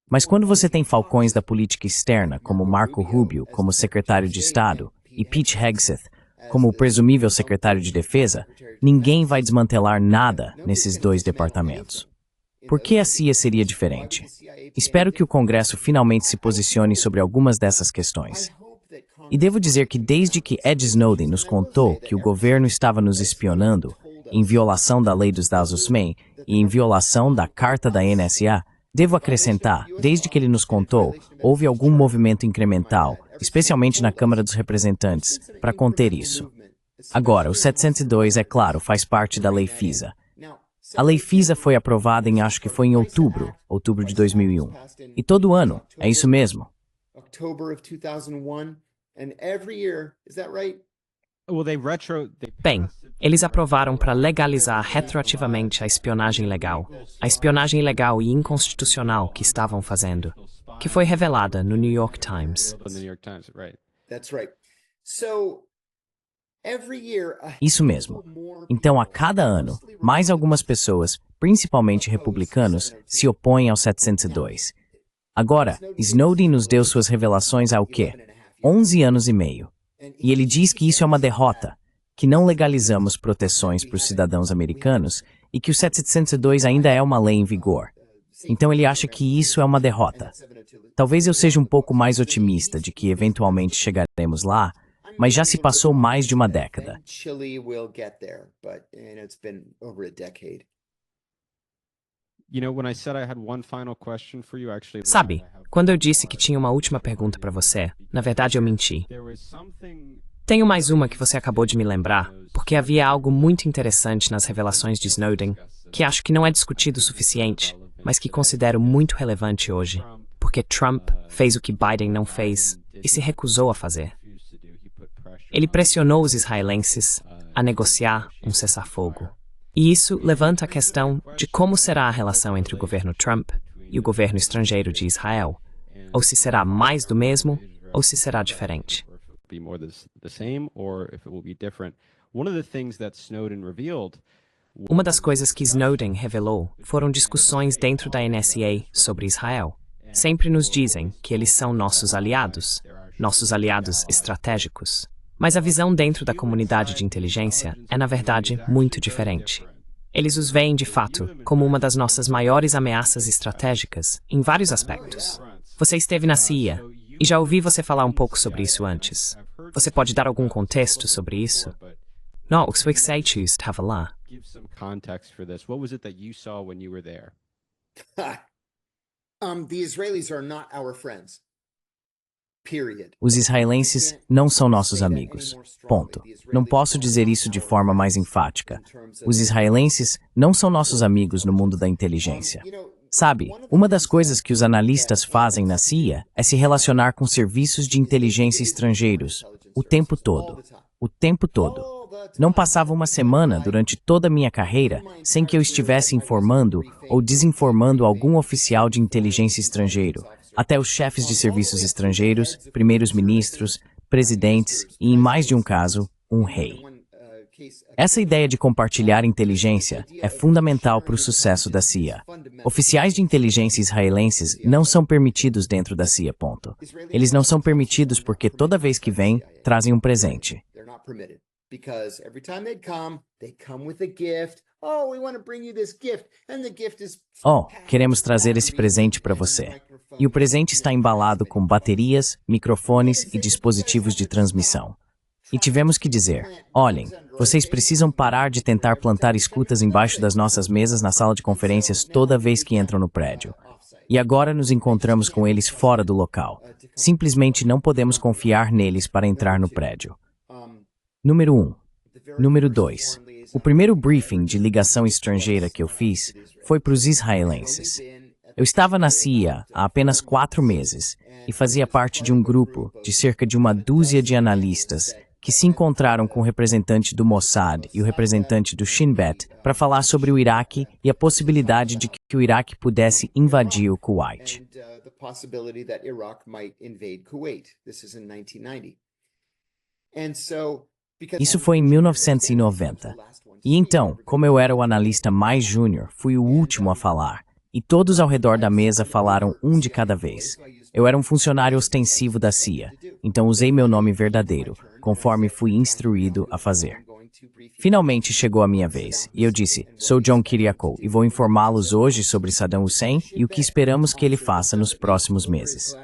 Speaker 2: Mas quando você tem falcões da política externa, como Marco Rubio como secretário de Estado e Pete Hegseth como o presumível secretário de Defesa, ninguém vai desmantelar nada nesses dois departamentos. Por que a CIA seria diferente? Espero que o Congresso finalmente se posicione sobre algumas dessas questões. E devo dizer que desde que Ed Snowden nos contou que o governo estava nos espionando, em violação da lei dos dados USMEI e em violação da carta da NSA, devo acrescentar, desde que ele nos contou, houve algum movimento incremental, especialmente na Câmara dos Representantes, para conter isso. Agora, o 702, é claro, faz parte da Lei FISA. A Lei FISA foi aprovada acho que foi em outubro de 2001. E todo ano, é isso mesmo.
Speaker 4: October of 2001, and every year, is that right?
Speaker 3: Well,
Speaker 1: Bem, eles aprovaram para legalizar retroativamente a espionagem ilegal e inconstitucional que estavam fazendo, que foi revelada no New York Times.
Speaker 3: the New York Times, right?
Speaker 4: That's right. So every year,
Speaker 2: Isso mesmo. Então, a cada ano, mais algumas pessoas, principalmente republicanos, se opõem ao 702. Agora, Snowden nos deu suas revelações há o quê? 11 anos e meio. E ele diz que isso é uma derrota, que não legalizamos proteções para os cidadãos americanos e que o 702 ainda é uma lei em vigor. Então ele acha que isso é uma derrota. Talvez eu seja um pouco mais otimista de que eventualmente chegaremos lá, mas já se passou mais de uma década.
Speaker 4: Chile will get there, but it's been over a decade.
Speaker 1: Sabe, quando eu disse que tinha uma última pergunta para você, na verdade eu menti. Tenho mais uma que você acabou de me lembrar, porque havia algo muito interessante nas revelações de Snowden, que acho que não é discutido o suficiente, mas que considero muito relevante hoje, porque Trump fez o que Biden não fez e se recusou a fazer. Ele pressionou os israelenses a negociar um cessar-fogo. E isso levanta a questão de como será a relação entre o governo Trump e o governo estrangeiro de Israel, ou se será mais do mesmo, ou se será diferente. Uma das coisas que Snowden revelou foram discussões dentro da NSA sobre Israel. Sempre nos dizem que eles são nossos aliados estratégicos. Mas a visão dentro da comunidade de inteligência é, na verdade, muito diferente. Eles os veem, de fato, como uma das nossas maiores ameaças estratégicas, em vários aspectos. Você esteve na CIA, e já ouvi você falar um pouco sobre isso antes. Você pode dar algum contexto sobre isso? Não, o que você estava lá.
Speaker 4: The Israelis are not our friends.
Speaker 2: Os israelenses não são nossos amigos. Ponto. Não posso dizer isso de forma mais enfática. Os israelenses não são nossos amigos no mundo da inteligência. Sabe, uma das coisas que os analistas fazem na CIA é se relacionar com serviços de inteligência estrangeiros o tempo todo. O tempo todo. Não passava uma semana durante toda a minha carreira sem que eu estivesse informando ou desinformando algum oficial de inteligência estrangeiro, até os chefes de serviços estrangeiros, primeiros-ministros, presidentes e, em mais de um caso, um rei. Essa ideia de compartilhar inteligência é fundamental para o sucesso da CIA. Oficiais de inteligência israelenses não são permitidos dentro da CIA, ponto. Eles não são permitidos porque toda vez que vêm, trazem um presente.
Speaker 4: Because every time they come with a gift. Oh, we want to bring you this gift, and the gift is
Speaker 2: queremos trazer esse presente para você. E o presente está embalado com baterias, microfones e dispositivos de transmissão. E tivemos que dizer, olhem, vocês precisam parar de tentar plantar escutas embaixo das nossas mesas na sala de conferências toda vez que entram no prédio. E agora nos encontramos com eles fora do local. Simplesmente não podemos confiar neles para entrar no prédio. Número 1. Número 2. O primeiro briefing de ligação estrangeira que eu fiz foi para os israelenses. Eu estava na CIA há apenas 4 meses e fazia parte de um grupo de cerca de uma dúzia de analistas que se encontraram com o representante do Mossad e o representante do Shin Bet para falar sobre o Iraque e a possibilidade de que o Iraque pudesse invadir o Kuwait. Isso foi em 1990. E então, como eu era o analista mais júnior, fui o último a falar. E todos ao redor da mesa falaram um de cada vez. Eu era um funcionário ostensivo da CIA, então usei meu nome verdadeiro, conforme fui instruído a fazer. Finalmente chegou a minha vez, e eu disse, sou John Kiriakou e vou informá-los hoje sobre Saddam Hussein e o que esperamos que ele faça nos próximos meses.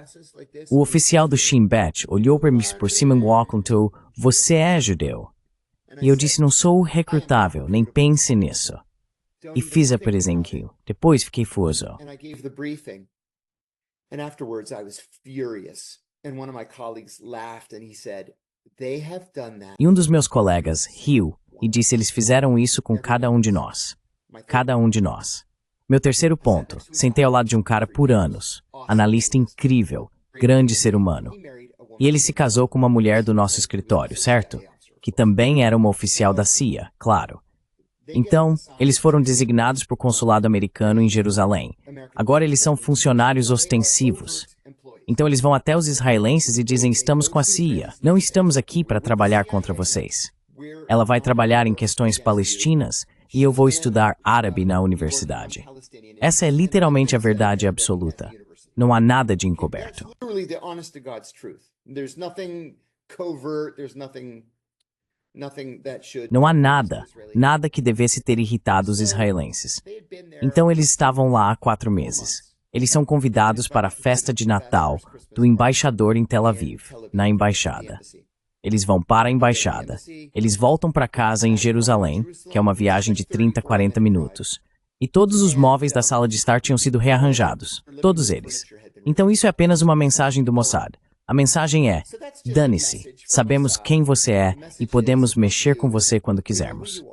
Speaker 2: O oficial do Shin Bet olhou para mim por cima e perguntou, você é judeu? E eu disse, não sou recrutável, nem pense nisso. E fiz a presença. Depois fiquei furioso. E um dos meus colegas riu e disse, eles fizeram isso com cada um de nós. Cada um de nós. Meu terceiro ponto, sentei ao lado de um cara por anos, analista incrível, grande ser humano. E ele se casou com uma mulher do nosso escritório, certo? Que também era uma oficial da CIA, claro. Então, eles foram designados para o consulado americano em Jerusalém. Agora eles são funcionários ostensivos. Então eles vão até os israelenses e dizem, estamos com a CIA, não estamos aqui para trabalhar contra vocês. Ela vai trabalhar em questões palestinas e eu vou estudar árabe na universidade. Essa é literalmente a verdade absoluta. Não há nada de encoberto. Não há nada que devesse ter irritado os israelenses. Então eles estavam lá há 4 meses. Eles são convidados para a festa de Natal do embaixador em Tel Aviv, na embaixada. Eles vão para a embaixada. Eles voltam para casa em Jerusalém, que é uma viagem de 30 a 40 minutos. E todos os móveis da sala de estar tinham sido rearranjados. Todos eles. Então isso é apenas uma mensagem do Mossad. A mensagem é: dane-se, sabemos quem você é e podemos mexer com você quando quisermos.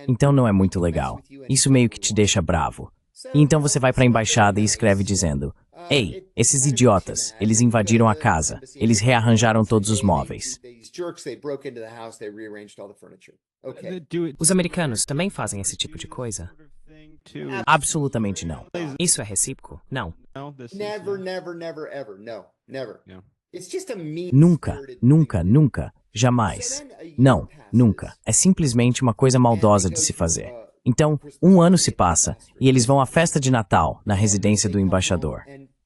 Speaker 2: Então não é muito legal. Isso meio que te deixa bravo. E então você vai para a embaixada e escreve dizendo: ei, esses idiotas, eles invadiram a casa, eles rearranjaram todos os móveis.
Speaker 1: Os americanos também fazem esse tipo de coisa?
Speaker 2: Absolutamente não.
Speaker 1: Isso é recíproco? Não.
Speaker 2: Nunca, nunca, nunca, jamais. Não, nunca. É simplesmente uma coisa maldosa de se fazer. Então, um ano se passa e eles vão à festa de Natal na residência do embaixador.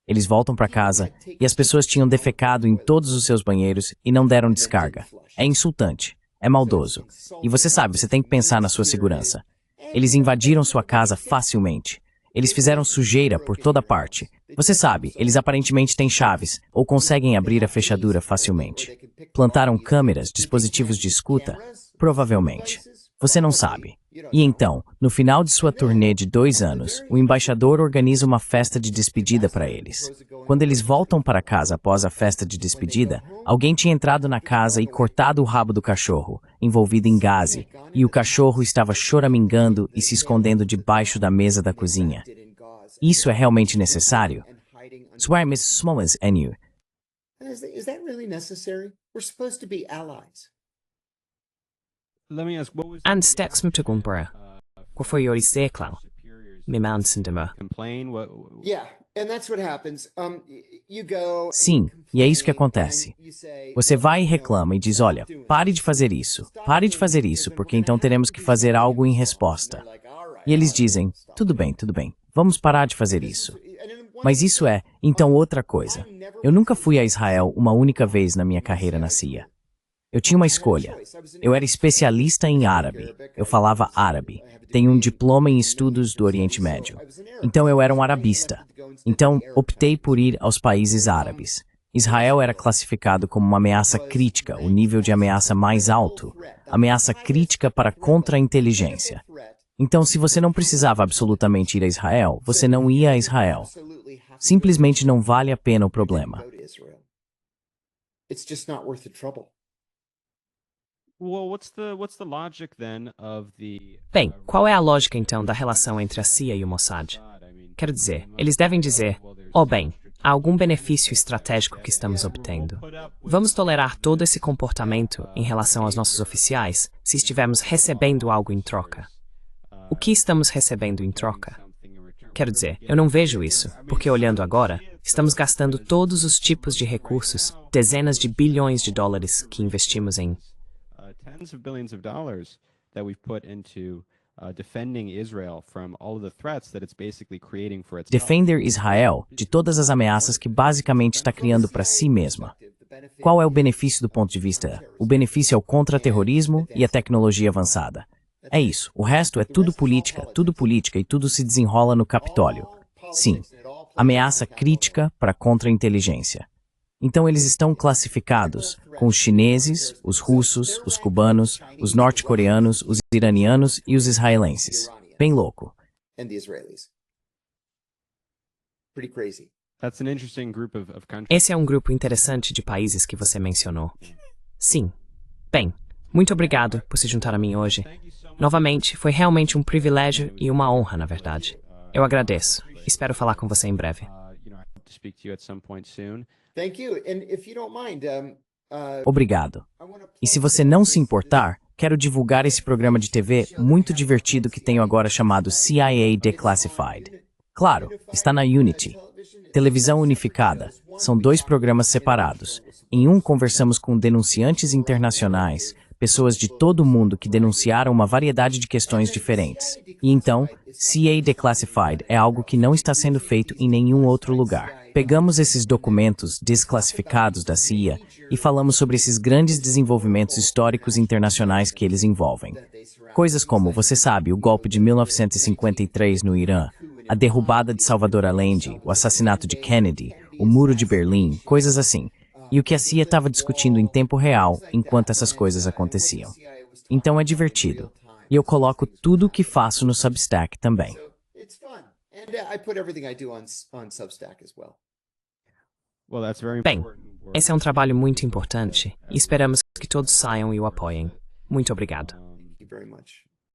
Speaker 2: Eles voltam para casa e as pessoas tinham defecado em todos os seus banheiros e não deram descarga. É insultante. É maldoso. E você sabe, você tem que pensar na sua segurança. Eles invadiram sua casa facilmente. Eles fizeram sujeira por toda parte. Você sabe, eles aparentemente têm chaves ou conseguem abrir a fechadura facilmente. Plantaram câmeras, dispositivos de escuta? Provavelmente. Você não sabe. E então, no final de sua turnê de 2 anos, o embaixador organiza uma festa de despedida para eles. Quando eles voltam para casa após a festa de despedida, alguém tinha entrado na casa e cortado o rabo do cachorro, envolvido em gaze, e o cachorro estava choramingando e se escondendo debaixo da mesa da cozinha. Isso é realmente necessário? Swear Miss Smollins and you.
Speaker 4: Is that really necessary? We're supposed to be allies.
Speaker 3: Let me ask, what was
Speaker 1: Anstex mtugumbra. Qual foi o exemplo? Me mansindema.
Speaker 3: complain? What?
Speaker 4: Yeah, and that's what happens. You go.
Speaker 2: Sim, e é isso que acontece. Você vai e reclama e diz: olha, pare de fazer isso, porque então teremos que fazer algo em resposta. E eles dizem: tudo bem, vamos parar de fazer isso. Mas isso é, então, outra coisa. Eu nunca fui a Israel uma única vez na minha carreira na CIA. Eu tinha uma escolha. Eu era especialista em árabe. Eu falava árabe. Tenho um diploma em estudos do Oriente Médio. Então eu era um arabista. Então optei por ir aos países árabes. Israel era classificado como uma ameaça crítica, o nível de ameaça mais alto. Ameaça crítica para contra-inteligência. Então, se você não precisava absolutamente ir a Israel, você não ia a Israel. Simplesmente não vale a pena o problema.
Speaker 4: It's just not worth the trouble.
Speaker 3: Well, what's the logic then of the?
Speaker 1: Bem, qual é a lógica então da relação entre a CIA e o Mossad? Quero dizer, eles devem dizer: oh bem, há algum benefício estratégico que estamos obtendo. Vamos tolerar todo esse comportamento em relação aos nossos oficiais se estivermos recebendo algo em troca. O que estamos recebendo em troca? Quero dizer, eu não vejo isso, porque olhando agora, estamos gastando todos os tipos de recursos, dezenas de bilhões de dólares que investimos em
Speaker 3: Tens of billions of dollars that we've put into defending Israel from all of the threats that it's basically creating for itself.
Speaker 2: Defender Israel de todas as ameaças que basicamente está criando para si mesma. Qual é o benefício do ponto de vista? O benefício é o contra-terrorismo e a tecnologia avançada. É isso. O resto é tudo política e tudo se desenrola no Capitólio. Sim. Ameaça crítica para contra-inteligência. Então eles estão classificados com os chineses, os russos, os cubanos, os norte-coreanos, os iranianos e os israelenses. Bem louco.
Speaker 4: And the Israelis. Pretty crazy.
Speaker 3: That's an interesting group of countries.
Speaker 1: Esse é um grupo interessante de países que você mencionou. Sim. Bem, muito obrigado por se juntar a mim hoje. Novamente, foi realmente um privilégio e uma honra, na verdade. Eu agradeço. Espero falar com você em breve.
Speaker 3: I hope to speak to you at some point soon.
Speaker 4: Thank you. And if you don't mind,
Speaker 2: Obrigado. E se você não se importar, quero divulgar esse programa de TV muito divertido que tenho agora chamado CIA Declassified. Claro, está na Unity. Televisão unificada. São 2 programas separados. Em um conversamos com denunciantes internacionais, pessoas de todo o mundo que denunciaram uma variedade de questões diferentes. E então, CIA Declassified é algo que não está sendo feito em nenhum outro lugar. Pegamos esses documentos desclassificados da CIA e falamos sobre esses grandes desenvolvimentos históricos internacionais que eles envolvem. Coisas como, você sabe, o golpe de 1953 no Irã, a derrubada de Salvador Allende, o assassinato de Kennedy, o Muro de Berlim, coisas assim. e o que a CIA estava discutindo em tempo real enquanto essas coisas aconteciam. Então é divertido. E eu coloco tudo o que faço no Substack também.
Speaker 4: It's fun. And I put everything I do on Substack as well.
Speaker 3: Well, that's very
Speaker 1: Bem,
Speaker 3: important work.
Speaker 1: esse é um trabalho muito importante e esperamos que todos saiam e o apoiem. Muito obrigado.
Speaker 4: Thank you very much.